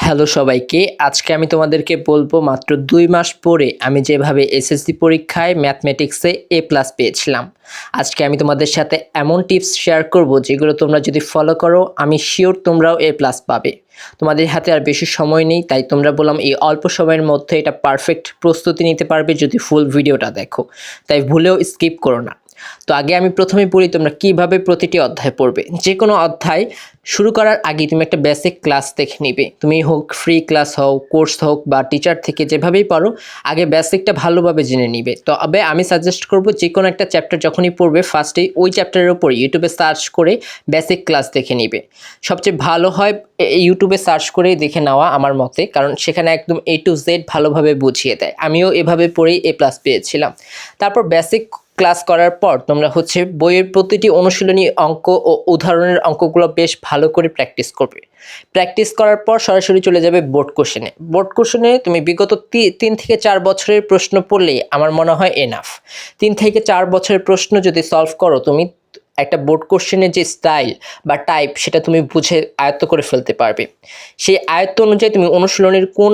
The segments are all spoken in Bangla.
হ্যালো সবাইকে, আজকে আমি তোমাদেরকে বলবো মাত্র 2 মাস পরে আমি যেভাবে এসএসসি পরীক্ষায় ম্যাথমেটিক্সে A+ পেয়েছিলাম। আজকে আমি তোমাদের সাথে এমন টিপস শেয়ার করব যেগুলো তোমরা যদি ফলো করো আমি শিওর তোমরাও A+ পাবে। তোমাদের হাতে আর বেশি সময় নেই, তাই তোমরা বললাম এই অল্প সময়ের মধ্যে এটা পারফেক্ট প্রস্তুতি নিতে পারবে যদি ফুল ভিডিওটা দেখো, তাই ভুলেও স্কিপ করো না। তো আগে আমি প্রথমে বলি তোমরা কিভাবে প্রতিটি অধ্যায় পড়বে। যে কোনো অধ্যায় শুরু করার আগে তুমি একটা বেসিক ক্লাস দেখে নিবে, তুমি হোক ফ্রি ক্লাস হোক, কোর্স হোক বা টিচার থেকে যেভাবেই পারো আগে বেসিকটা ভালোভাবে জেনে নিবে। তবে আমি সাজেস্ট করব যে কোনো একটা চ্যাপ্টার যখনই পড়বে ফার্স্টেই ওই চ্যাপ্টারের উপর ইউটিউবে সার্চ করে বেসিক ক্লাস দেখে নিবে। সবচেয়ে ভালো হয় ইউটিউবে সার্চ করেই দেখে নেওয়া আমার মতে, কারণ সেখানে একদম A to Z ভালোভাবে বুঝিয়ে দেয়। আমিও এভাবে পড়েই A+ পেয়েছিলাম। তারপর বেসিক ক্লাস করার পর তোমরা বইয়ের প্রতিটি অনুশীলনী অঙ্ক ও উদাহরণের অঙ্কগুলো বেশ ভালো করে প্র্যাকটিস করবে। প্র্যাকটিস করার পর সরাসরি চলে যাবে বোর্ড কোশ্চেনে। বোর্ড কোশ্চেনে তুমি বিগত 3 থেকে 4 বছরের প্রশ্ন পড়লে আমার মনে হয় এনাফ। 3 থেকে 4 বছরের প্রশ্ন যদি সলভ করো তুমি একটা বোর্ড কোশ্চেনের যে স্টাইল বা টাইপ সেটা তুমি বুঝে আয়ত্ত করে ফেলতে পারবে। সেই আয়ত্ত অনুযায়ী তুমি অনুশীলনীর কোন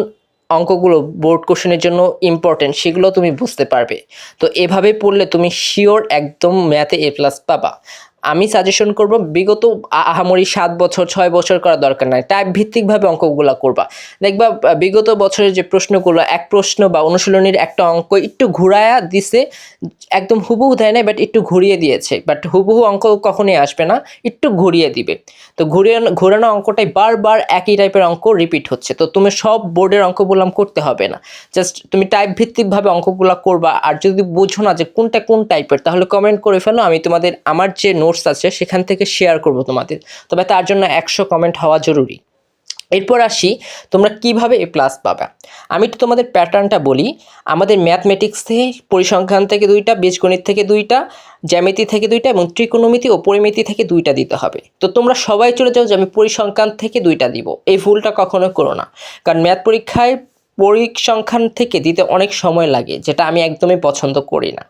অঙ্কগুলো বোর্ড কোশ্চেনের জন্য ইম্পর্টেন্ট সেগুলো তুমি বুঝতে পারবে। তো এভাবে পড়লে তুমি শিওর একদম ম্যাথে A+ পাবা। আমি সাজেশন করব বিগত আহামরি 7 বছর 6 বছর করা দরকার নাই, টাইপ ভিত্তিকভাবে অঙ্কগুলো করবা। দেখবা বিগত বছরের যে প্রশ্নগুলো, এক প্রশ্ন বা অনুশীলনীর একটা অঙ্ক একটু ঘুরায়া দিছে, একদম হুবহু দেয় না, বাট একটু ঘুরিয়ে দিয়েছে। বাট হুবহু অঙ্ক কখনোই আসবে না, একটু ঘুরিয়ে দিবে। তো ঘোরানো অঙ্কটাই বারবার একই টাইপের অঙ্ক রিপিট হচ্ছে। তো তুমি সব বোর্ডের অঙ্ক বললাম করতে হবে না, জাস্ট তুমি টাইপ ভিত্তিকভাবে অঙ্কগুলো করবা। আর যদি বুঝো না যে কোনটা কোন টাইপের, তাহলে কমেন্ট করে ফেলো, আমি তোমাদের আমার যে নোটস আছে সেখান থেকে শেয়ার করব তোমাদের। তবে তার জন্য 100 কমেন্ট হওয়া জরুরি। এরপর আসি তোমরা কিভাবে A+ পাবা। আমি তো তোমাদের প্যাটার্নটা বলি। আমাদের ম্যাথমেটিক্স থেকে পরিসংখ্যান থেকে 2টা, বীজগণিত থেকে 2টা, জ্যামিতি থেকে 2টা এবং ত্রিকোণমিতি ও পরিমিতি থেকে 2টা দিতে হবে। তো তোমরা সবাই চলে যাও যে আমি পরিসংখ্যান থেকে 2টা দিব, এই ভুলটা কখনো করো না। কারণ ম্যাথ পরীক্ষায় পরিসংখ্যান থেকে দিতে অনেক সময় লাগে, যেটা আমি একদমই পছন্দ করি না।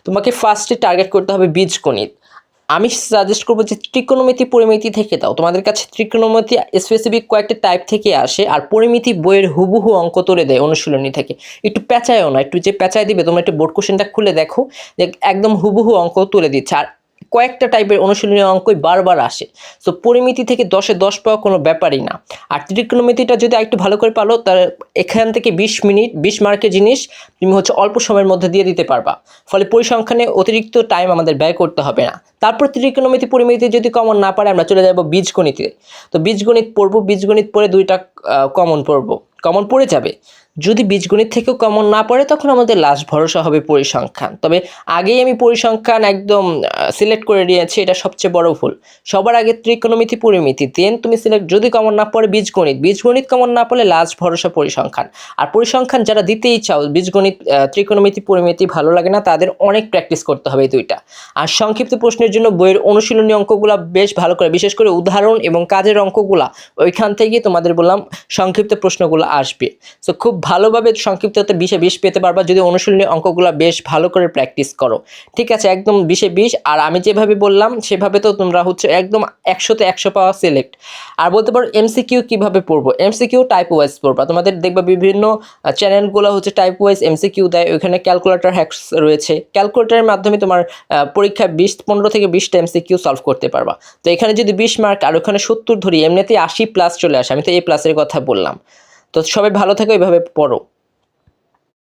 তোমাকে ফার্স্টে টার্গেট করতে হবে বীজগণিত। আমি সাজেস্ট করবো যে ত্রিকোণমিতি পরিমিতি থেকে দাও। তোমাদের কাছে ত্রিকোণমিতি স্পেসিফিক কয়েকটা টাইপ থেকে আসে, আর পরিমিতি বইয়ের হুবহু অঙ্ক তুলে দেয় অনুশীলনী থেকে। একটু পেঁচায়ও না, একটু যে পেঁচায় দিবে তোমরা একটু বোর্ড কোশ্চেনটা খুলে দেখো যে একদম হুবহু অঙ্ক তুলে দিচ্ছে। আর কয়েকটা টাইপের অনুশীলনী অঙ্কই বারবার আসে। সো পরিমিতি থেকে 10-এ 10 পাওয়া কোনো ব্যাপারই না। আর ত্রিকোণমিতিটা যদি একটু ভালো করে পারো, তার এখান থেকে 20 মিনিট 20 মার্কের জিনিস তুমি অল্প সময়ের মধ্যে দিয়ে দিতে পারবা। ফলে পরিসংখ্যানে অতিরিক্ত টাইম আমাদের ব্যয় করতে হবে না। তারপর ত্রিকোণমিতি পরিমিতি যদি কমন না পারে আমরা চলে যাব বীজগণিতে। তো বীজগণিত পড়বো, বীজগণিত পড়ে 2টা কমন পড়বো, কমন পড়ে যাবে। যদি বীজগণিত থেকেও কমন না পড়ে তখন আমাদের লাস্ট ভরসা হবে পরিসংখ্যান। তবে আগেই আমি পরিসংখ্যান একদম সিলেক্ট করে নিয়েছি, এটা সবচেয়ে বড় ভুল। সবার আগে ত্রিকোণমিতি পরিমিতি, দেন তুমি সিলেক্ট, যদি কমন না পড়ে বীজগণিত, বীজগণিত কমন না পড়লে লাস্ট ভরসা পরিসংখ্যান। আর পরিসংখ্যান যারা দিতেই চাও, বীজগণিত ত্রিকোণমিতি পরিমিতি ভালো লাগে না, তাদের অনেক প্র্যাকটিস করতে হবে এই 2টা। আর সংক্ষিপ্ত প্রশ্নের জন্য বইয়ের অনুশীলনী অঙ্কগুলো বেশ ভালো করে, বিশেষ করে উদাহরণ এবং কাজের অঙ্কগুলা ওইখান থেকে তোমাদের বললাম সংক্ষিপ্ত প্রশ্নগুলো আসবে। সো খুব ভালোভাবে সংক্ষিপ্ততে 20-এ 20 পেতে পারবা যদি অনুশীলনী অঙ্কগুলো বেশ ভালো করে প্র্যাকটিস করো। ঠিক আছে, একদম 20-এ 20। আর আমি যেভাবে বললাম সেভাবে তো তোমরা একদম 100-তে 100 পাওয়া সিলেক্ট। আর বলতে পারো MCQ কিভাবে পড়বো। MCQ টাইপ ওয়াইজ পড়বা। তোমাদের দেখবা বিভিন্ন চ্যানেলগুলো টাইপ ওয়াইজ MCQ দেয়, ওইখানে ক্যালকুলেটর হ্যাকস রয়েছে। ক্যালকুলেটরের মাধ্যমে তোমার পরীক্ষায় 15 থেকে 20টা MCQ সলভ করতে পারবা। তো এখানে যদি 20 মার্ক আর ওখানে 70 ধরি, এমনিতেই 80+ চলে আসে। আমি তো A+ এর কথা বললাম। তো সবাই ভালো থাকো, এইভাবে পড়ো।